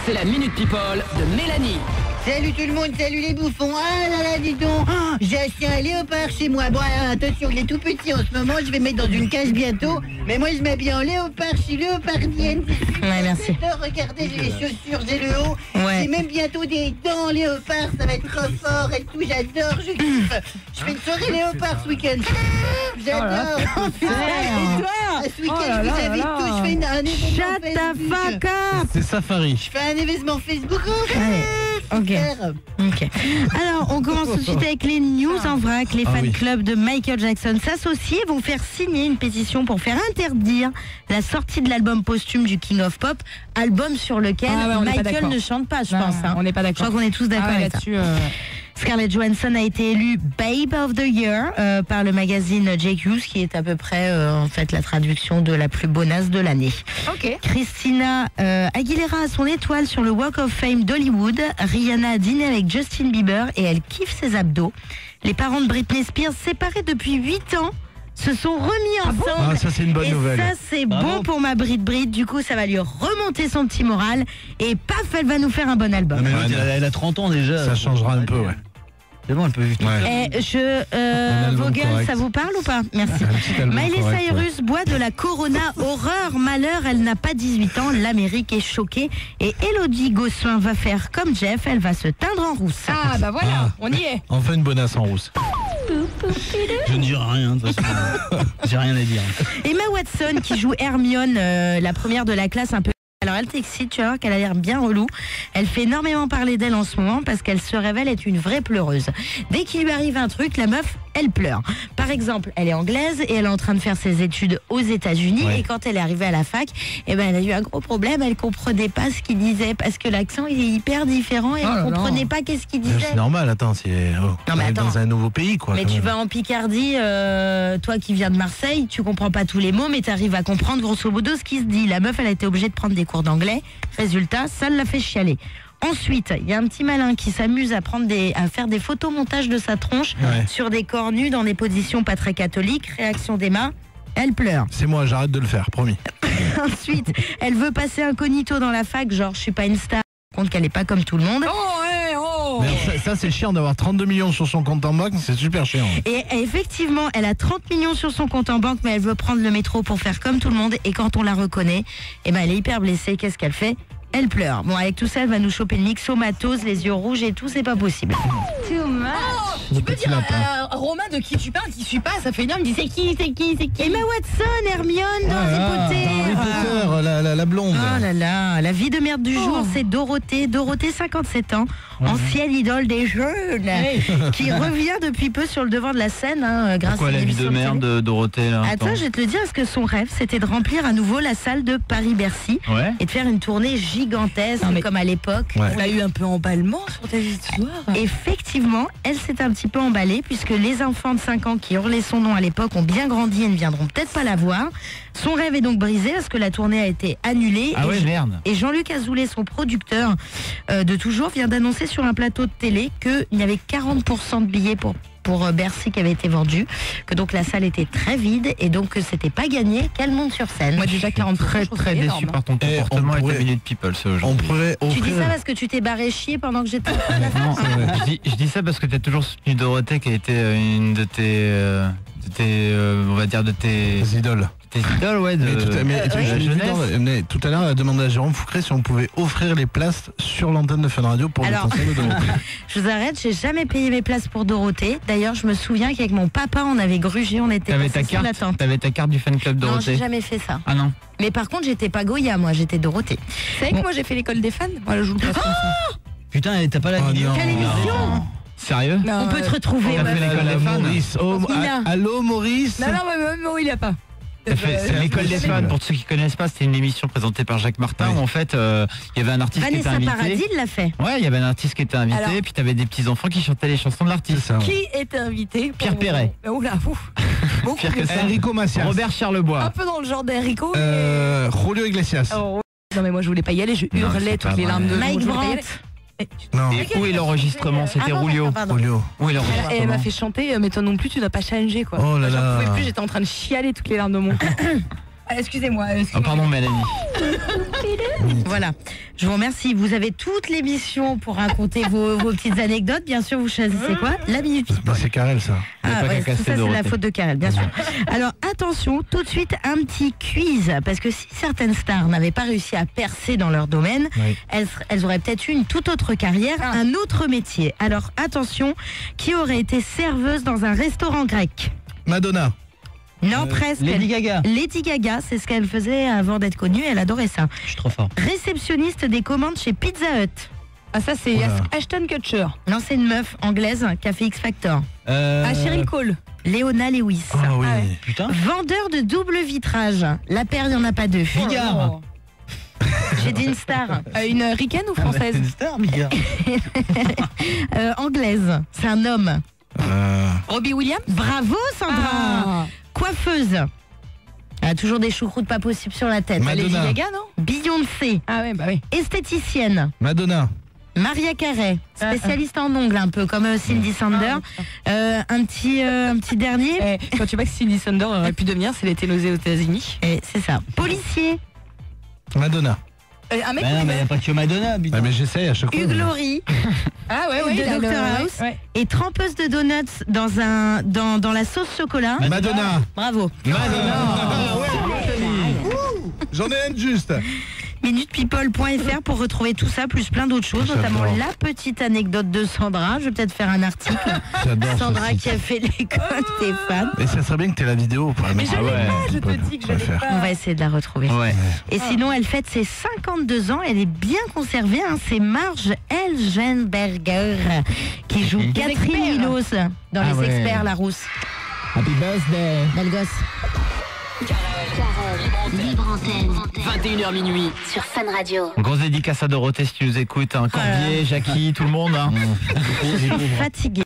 C'est la Minute People de Mélanie. Salut tout le monde, salut les bouffons. Ah là là, dis donc, j'ai acheté un léopard chez moi. Bon, alors, attention, il est tout petit en ce moment, je vais mettre dans une cage bientôt. Mais moi, je m'habille en léopard, je suis léopardienne. Ouais, merci. Regardez, j'ai les chaussures, j'ai le haut. Ouais. J'ai même bientôt des dents en léopard, ça va être trop fort et tout, j'adore, je kiffe. Je fais une soirée léopard ce week-end. J'adore. Ce week-end, je vous invite tous, je fais un événement Shut the Facebook. fuck up. C'est Safari. Je fais un événement Facebook. Ok. Super. Ok. Alors, on commence tout de suite avec les news en vrac. Les fan clubs de Michael Jackson s'associent et vont faire signer une pétition pour faire interdire la sortie de l'album posthume du King of Pop, album sur lequel on n'est pas Michael d'accord. ne chante pas, je Non, pense. on n'est pas Je d'accord. crois qu'on est tous d'accord avec ça. là-dessus. Scarlett Johansson a été élue Babe of the Year par le magazine JQ, qui est à peu près en fait la traduction de la plus bonasse de l'année. Ok. Christina Aguilera a son étoile sur le Walk of Fame d'Hollywood. Rihanna a dîné avec Justin Bieber et elle kiffe ses abdos. Les parents de Britney Spears, séparés depuis 8 ans, se sont remis ensemble. Ah, ça c'est une bonne et nouvelle. ça c'est bon pour ma Brit. Du coup ça va lui remonter son petit moral et paf, elle va nous faire un bon album. Mais Ouais, elle a 30 ans déjà. Ça changera un peu, ouais. C'est bon, elle peut vivre. Ouais. Vos album gueules, correct. ça vous parle ou pas? Merci. Un petit album Miley correct, Cyrus boit de la Corona. Horreur, malheur, elle n'a pas 18 ans. L'Amérique est choquée. Et Elodie Gossuin va faire comme Jeff, elle va se teindre en rousse. Ah bah voilà, Ah. on y est. Enfin une bonasse en rousse. Je ne dirai rien, de toute façon. J'ai rien à dire. Emma Watson qui joue Hermione, la première de la classe un peu. Alors elle t'excite, tu vas voir qu'elle a l'air bien relou. Elle fait énormément parler d'elle en ce moment parce qu'elle se révèle être une vraie pleureuse. Dès qu'il lui arrive un truc, la meuf, elle pleure. Par exemple, elle est anglaise et elle est en train de faire ses études aux États-Unis. Ouais. Et quand elle est arrivée à la fac, elle a eu un gros problème. Elle comprenait pas ce qu'il disait parce que l'accent il est hyper différent et elle comprenait pas qu'est-ce qu'il disait. C'est normal, attends, c'est on est attends. dans un nouveau pays, quoi. Mais quand tu même. vas en Picardie, toi qui viens de Marseille, tu comprends pas tous les mots, mais tu arrives à comprendre grosso modo ce qui se dit. La meuf, elle a été obligée de prendre des cours d'anglais. Résultat, ça l'a fait chialer. Ensuite, il y a un petit malin qui s'amuse à faire des photomontages de sa tronche sur des corps nus dans des positions pas très catholiques. Réaction d'Emma, elle pleure. C'est moi, j'arrête de le faire, promis. Ensuite, elle veut passer incognito dans la fac, genre je suis pas une star, compte qu'elle est pas comme tout le monde. Mais ça c'est chiant d'avoir 32 millions sur son compte en banque, c'est super chiant. Et effectivement, elle a 30 millions sur son compte en banque, mais elle veut prendre le métro pour faire comme tout le monde. Et quand on la reconnaît, elle est hyper blessée. Qu'est-ce qu'elle fait? Elle pleure. Bon, avec tout ça, elle va nous choper le myxomatose, les yeux rouges et tout, c'est pas possible. Tu peux dire Romain de qui tu parles, qui suis pas, ça fait une heure, il me dit c'est qui Emma Watson, Hermione dans Harry Potter. Harry Potter, la blonde. Oh là là, la vie de merde du jour, c'est Dorothée. Dorothée, 57 ans, ancienne idole des jeunes, qui revient depuis peu sur le devant de la scène grâce Pourquoi à la une vie de émission merde télé. de Dorothée là? Attends, je vais te le dire, parce que son rêve, c'était de remplir à nouveau la salle de Paris-Bercy Ouais. et de faire une tournée gigantesque, comme à l'époque. Ouais. On a eu un peu emballement sur ta histoire. Effectivement, elle s'est un petit peu emballée puisque les enfants de 5 ans qui hurlaient son nom à l'époque ont bien grandi et ne viendront peut-être pas la voir. Son rêve est donc brisé parce que la tournée a été annulée. Ah ouais, merde. Et Jean-Luc Azoulay, son producteur de toujours, vient d'annoncer sur un plateau de télé qu'il y avait 40% de billets pour Bercy qui avait été vendu, que donc la salle était très vide et donc que c'était pas gagné qu'elle monte sur scène. Moi déjà 40%. Très déçu par ton Et comportement on avec pourrait- la Minute People, c'est On aujourd'hui. pourrait Tu dis offrir. ça parce que tu t'es barré chier pendant que j'étais Non, je dis ça parce que tu as toujours soutenu Dorothée qui a été une de tes on va dire de tes Les idoles. idoles, ouais, de Mais tout à, mais, de je la l'ai vu jeunesse. mais tout à l'heure, elle a demandé à Jérôme Foucret si on pouvait offrir les places sur l'antenne de Fun Radio pour Alors, le concert de Dorothée. Je vous arrête, j'ai jamais payé mes places pour Dorothée. D'ailleurs, je me souviens qu'avec mon papa, on avait grugé, on était T'avais passés ta sur la carte, tente. t'avais ta carte du fan club Non, j'ai Dorothée. jamais fait ça. Ah non. Mais par contre, j'étais pas Goya, moi, j'étais Dorothée. Vous savez que moi j'ai fait l'école des fans? Moi je joue le poisson. Putain, t'as pas la Oh vidéo? non. Quelle émission Sérieux? On peut te retrouver. T'as fait l'école des fans? Maurice. Oh, Ina. allô Maurice. Non, il a pas. C'est l'école des fans. Pour ceux qui connaissent pas, c'était une émission présentée par Jacques Martin où en fait il y avait un artiste qui était Vanessa invité. Paradis l'a fait. Ouais, il y avait un artiste qui était invité, Alors- puis t'avais des petits enfants qui chantaient les chansons de C'est l'artiste. ça. Qui est invité pour- Pierre Perret. Oula, ouf. Beaucoup. Pire que ça. Enrico Macias. Robert Un Charlebois. peu dans le genre d'Enrico. Julio Iglesias. Oh, non mais moi je voulais pas y aller, je Non, hurlais c'est toutes pas les vrai. larmes de Mike je voulais pas y Brandt. aller. Non. Et où est l'enregistrement? C'était Ah, Rulio. pardon. Julio. Où est Elle l'enregistrement? m'a fait chanter, mais toi non plus tu n'as pas changé quoi. Oh là J'en là. pouvais plus, j'étais en train de chialer toutes les larmes de mon corps. Excusez-moi. Oh, pardon Mélanie. Voilà, je vous remercie. Vous avez toute l'émission pour raconter vos petites anecdotes. Bien sûr, vous choisissez quoi? La minute. Bah, c'est Karel, ça. Ah, pas ouais, qu'à casser ça c'est la Dorothée. faute de Karel, bien sûr. Alors attention, tout de suite un petit quiz, parce que si certaines stars n'avaient pas réussi à percer dans leur domaine, Oui. elles auraient peut-être eu une toute autre carrière, un autre métier. Alors attention, qui aurait été serveuse dans un restaurant grec? Madonna. Non, presque. Lady Gaga. Lady Gaga, c'est ce qu'elle faisait avant d'être connue, elle adorait ça. Je suis trop fort. Réceptionniste des commandes chez Pizza Hut. Ah, ça, c'est Oula. Ashton Kutcher. Non, c'est une meuf anglaise qui a fait X Factor. Ah, Cheryl Cole. Léona Lewis. Ah oui. ouais. Putain. Vendeur de double vitrage. La paire, il n'y en a pas deux. Bigard. J'ai dit une star. Une ricaine ou française? C'est une star, Bigard. Anglaise. C'est un homme. Robbie Williams? Bravo, Sandra. Ah. Coiffeuse. Elle a toujours des choucroutes pas possibles sur la tête. Madonna. Lady Gaga, non? Beyoncé. Ah ouais, bah oui. Esthéticienne. Madonna. Maria Carey. Spécialiste en ongles, un peu comme Cindy Sander. Un petit dernier. Quand tu vois que Cindy Sander aurait pu devenir, c'est l'été nosée aux États-Unis. Et c'est ça. Policier. Madonna. Un mec Bah non, qui mais il n'y a pas que Madonna, Ah, putain. mais j'essaye à chaque fois. Hugh Laurie. Ah ouais, de il a Dr le- House. ouais. Et trempeuse de donuts dans la sauce chocolat. Madonna. Bravo. J'en ai une juste. Minutepeople.fr pour retrouver tout ça, plus plein d'autres choses, J'adore. notamment la petite anecdote de Sandra. Je vais peut-être faire un article. J'adore ce Sandra site. qui a fait l'école Stéphane. Et ça serait bien que tu aies la vidéo pour la mettre. je l'ai ouais. pas, je te dis que je l'ai faire. On pas. va essayer de la retrouver. Ouais. Et sinon, elle fête ses 52 ans. Elle est bien conservée. Hein. C'est Marge Elgenberger qui joue Catherine Experts. Milos dans Ah Les ouais. Experts, la rousse. Happy birthday. Belle gosse. Libre antenne 21h minuit. sur Fun Radio. Grosse dédicace à Dorothée si tu nous écoutes. Hein. Corbier, Jackie, tout le monde. Hein. Je suis fatiguée.